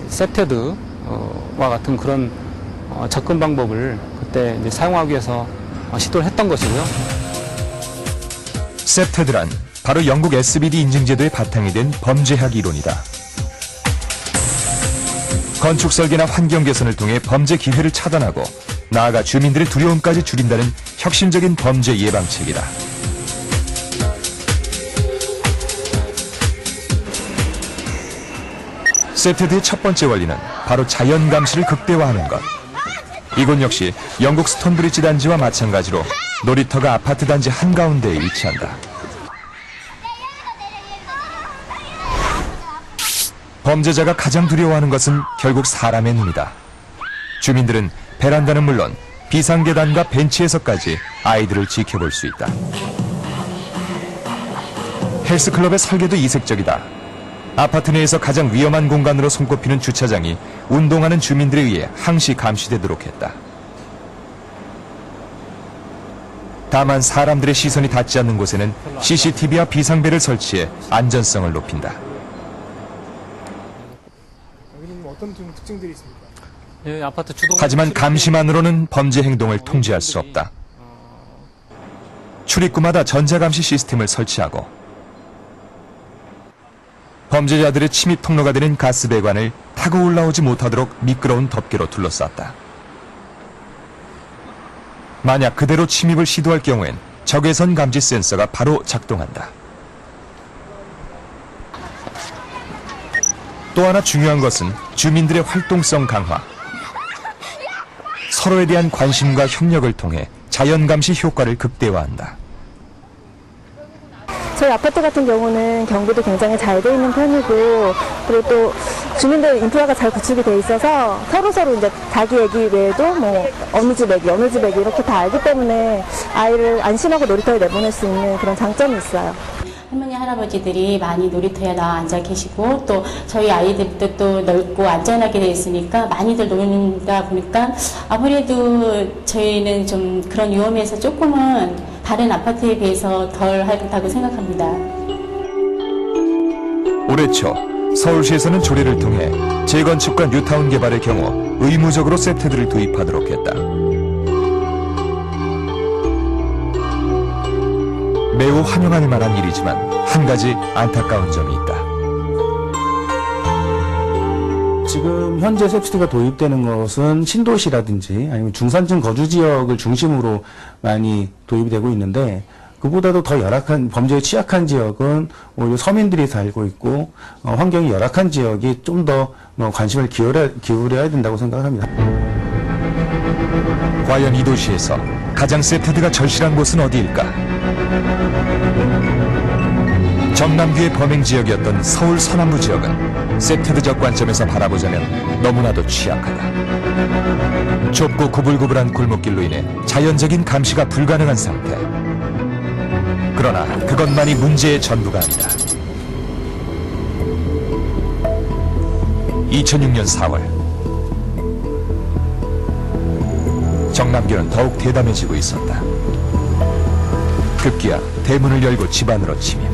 세테드와 같은 그런 접근 방법을 그때 이제 사용하기 위해서 시도를 했던 것이고요. 세테드란 바로 영국 SBD 인증제도의 바탕이 된 범죄학 이론이다. 건축 설계나 환경 개선을 통해 범죄 기회를 차단하고 나아가 주민들의 두려움까지 줄인다는 혁신적인 범죄 예방책이다. 세테드의 첫 번째 원리는 바로 자연 감시를 극대화하는 것. 이곳 역시 영국 스톤브리지 단지와 마찬가지로 놀이터가 아파트 단지 한가운데에 위치한다. 범죄자가 가장 두려워하는 것은 결국 사람의 눈이다. 주민들은 베란다는 물론 비상계단과 벤치에서까지 아이들을 지켜볼 수 있다. 헬스클럽의 설계도 이색적이다. 아파트 내에서 가장 위험한 공간으로 손꼽히는 주차장이 운동하는 주민들에 의해 항시 감시되도록 했다. 다만 사람들의 시선이 닿지 않는 곳에는 CCTV와 비상벨을 설치해 안전성을 높인다. 여기는 어떤 특징들이 있습니까? 예, 아파트 주동. 하지만 감시만으로는 범죄 행동을 통제할 수 없다. 출입구마다 전자감시 시스템을 설치하고 범죄자들의 침입 통로가 되는 가스배관을 타고 올라오지 못하도록 미끄러운 덮개로 둘러쌌다. 만약 그대로 침입을 시도할 경우엔 적외선 감지 센서가 바로 작동한다. 또 하나 중요한 것은 주민들의 활동성 강화. 서로에 대한 관심과 협력을 통해 자연감시 효과를 극대화한다. 저희 아파트 같은 경우는 경비도 굉장히 잘 돼 있는 편이고, 그리고 또 주민들 인프라가 잘 구축이 돼 있어서 서로 이제 자기 얘기 외에도 뭐 어느 집 애기 이렇게 다 알기 때문에 아이를 안심하고 놀이터에 내보낼 수 있는 그런 장점이 있어요. 할머니, 할아버지들이 많이 놀이터에 나와 앉아 계시고 또 저희 아이들도 또 넓고 안전하게 되어 있으니까 많이들 놀다 보니까 아무래도 저희는 좀 그런 위험에서 조금은 다른 아파트에 비해서 덜 하다고 생각합니다. 올해 초 서울시에서는 조례를 통해 재건축과 뉴타운 개발의 경우 의무적으로 세테드를 도입하도록 했다. 매우 환영할 만한 일이지만 한 가지 안타까운 점이 있다. 지금 현재 세테드가 도입되는 것은 신도시라든지 아니면 중산층 거주 지역을 중심으로 많이 도입이 되고 있는데, 그보다도 더 열악한, 범죄에 취약한 지역은 오히려 서민들이 살고 있고 환경이 열악한 지역이 좀 더 관심을 기울여야 된다고 생각합니다. 과연 이 도시에서 가장 세테드가 절실한 곳은 어디일까? 정남규의 범행 지역이었던 서울 서남부 지역은 세테드적 관점에서 바라보자면 너무나도 취약하다. 좁고 구불구불한 골목길로 인해 자연적인 감시가 불가능한 상태. 그러나 그것만이 문제의 전부가 아니다. 2006년 4월 정남규는 더욱 대담해지고 있었다. 급기야 대문을 열고 집 안으로 침입.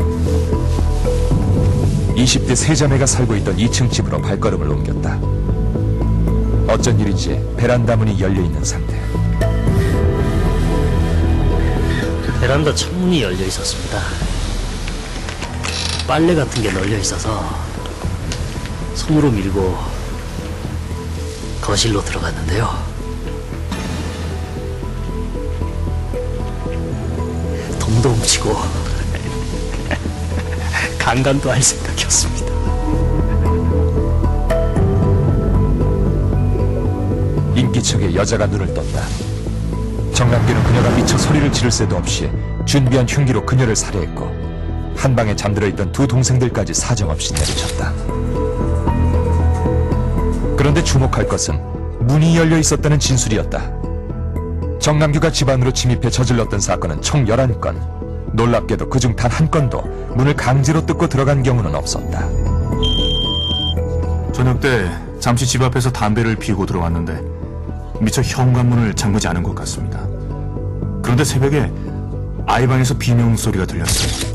20대 세 자매가 살고 있던 2층 집으로 발걸음을 옮겼다. 어쩐 일인지 베란다 문이 열려있는 상태. 베란다 창문이 열려 있었습니다. 빨래 같은 게 널려 있어서 손으로 밀고 거실로 들어갔는데요. 돈도 훔치고 강간도 할 생각이었습니다. 인기척에 여자가 눈을 떴다. 정남규는 그녀가 미쳐 소리를 지를 새도 없이 준비한 흉기로 그녀를 살해했고 한방에 잠들어 있던 두 동생들까지 사정없이 내리쳤다. 그런데 주목할 것은 문이 열려 있었다는 진술이었다. 정남규가 집 안으로 침입해 저질렀던 사건은 총 11건. 놀랍게도 그중 단 한 건도 문을 강제로 뜯고 들어간 경우는 없었다. 저녁 때 잠시 집 앞에서 담배를 피우고 들어왔는데 미처 현관문을 잠그지 않은 것 같습니다. 그런데 새벽에 아이 방에서 비명 소리가 들렸어요.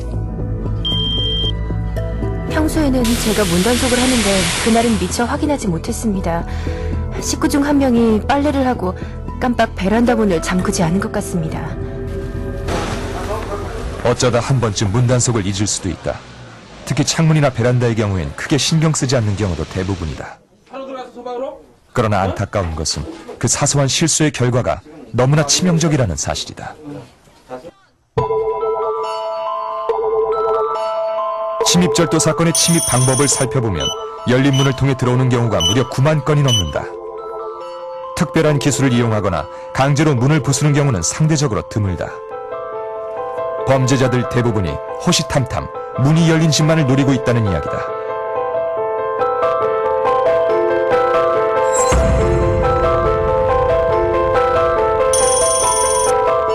평소에는 제가 문단속을 하는데 그날은 미처 확인하지 못했습니다. 식구 중 한 명이 빨래를 하고 깜빡 베란다 문을 잠그지 않은 것 같습니다. 어쩌다 한 번쯤 문단속을 잊을 수도 있다. 특히 창문이나 베란다의 경우엔 크게 신경 쓰지 않는 경우도 대부분이다. 그러나 안타까운 것은 그 사소한 실수의 결과가 너무나 치명적이라는 사실이다. 침입절도 사건의 침입 방법을 살펴보면 열린 문을 통해 들어오는 경우가 무려 9만 건이 넘는다. 특별한 기술을 이용하거나 강제로 문을 부수는 경우는 상대적으로 드물다. 범죄자들 대부분이 호시탐탐 문이 열린 집만을 노리고 있다는 이야기다.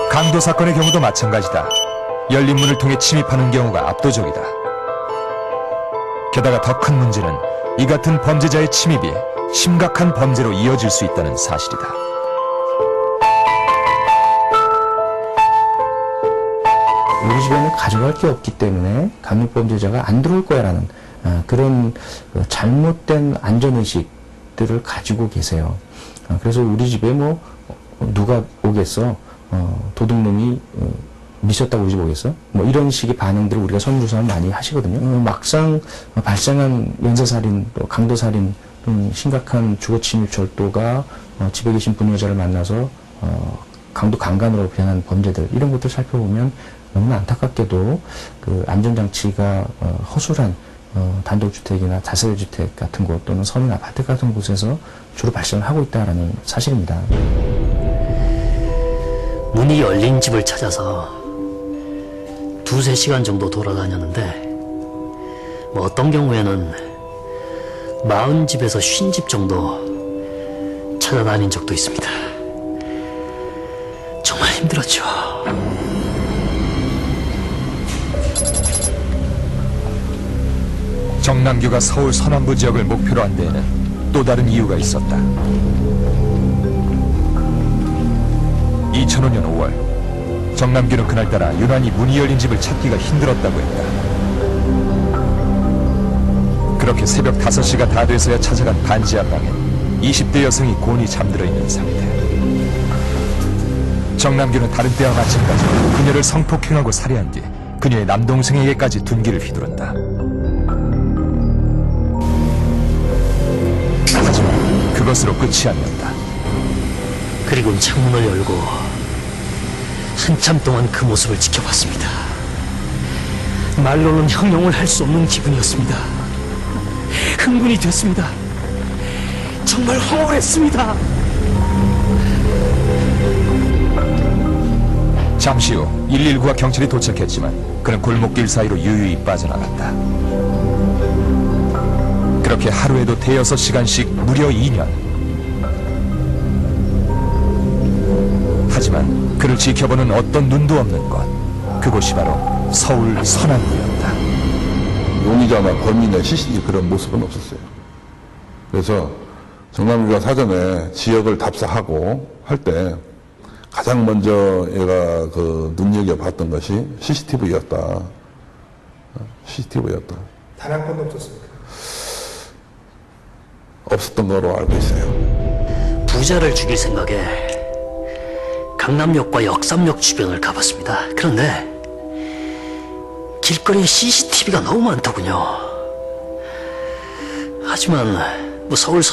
강도 사건의 경우도 마찬가지다. 열린 문을 통해 침입하는 경우가 압도적이다. 게다가 더 큰 문제는 이 같은 범죄자의 침입이 심각한 범죄로 이어질 수 있다는 사실이다. 우리 집에는 가져갈 게 없기 때문에 강력범죄자가 안 들어올 거야라는 그런 잘못된 안전의식들을 가지고 계세요. 그래서 우리 집에 뭐 누가 오겠어? 도둑놈이 미쳤다고 우리 집 오겠어? 뭐 이런 식의 반응들을 우리가 설문조사를 많이 하시거든요. 막상 발생한 연쇄살인, 또 강도살인, 심각한 주거침입 절도가 집에 계신 부녀자를 만나서 강도 강간으로 변한 범죄들 이런 것들 살펴보면 너무나 안타깝게도 그 안전장치가 허술한 단독주택이나 다세대주택 같은 곳 또는 서민 아파트 같은 곳에서 주로 발생을 하고 있다는 사실입니다. 문이 열린 집을 찾아서 2-3시간 정도 돌아다녔는데 뭐 어떤 경우에는 40집에서 50집 정도 찾아다닌 적도 있습니다. 정말 힘들었죠. 정남규가 서울 서남부 지역을 목표로 한 데에는 또 다른 이유가 있었다. 2005년 5월 정남규는 그날따라 유난히 문이 열린 집을 찾기가 힘들었다고 했다. 그렇게 새벽 5시가 다 돼서야 찾아간 반지 앞방엔 20대 여성이 곤히 잠들어 있는 상태. 정남규는 다른 때와 마찬가지로 그녀를 성폭행하고 살해한 뒤 그녀의 남동생에게까지 둔기를 휘두른다. 하지만 그것으로 끝이 아니었다. 그리고 창문을 열고 한참 동안 그 모습을 지켜봤습니다. 말로는 형용을 할 수 없는 기분이었습니다. 흥분이 됐습니다. 정말 황홀했습니다. 잠시 후 119와 경찰이 도착했지만 그는 골목길 사이로 유유히 빠져나갔다. 그렇게 하루에도 대여섯 시간씩 무려 2년. 하지만 그를 지켜보는 어떤 눈도 없는 곳, 그곳이 바로 서울 서남구였다. 용의자나 범인의 CCTV 그런 모습은 없었어요. 그래서 정남규가 사전에 지역을 답사하고 할 때 가장 먼저 얘가 그 눈여겨봤던 것이 CCTV였다. CCTV였다. 단 한 건도 없었습니까? 없었던 거로 알고 있어요. 부자를 죽일 생각에 강남역과 역삼역 주변을 가봤습니다. 그런데 길거리에 CCTV가 너무 많더군요. 하지만 뭐 서울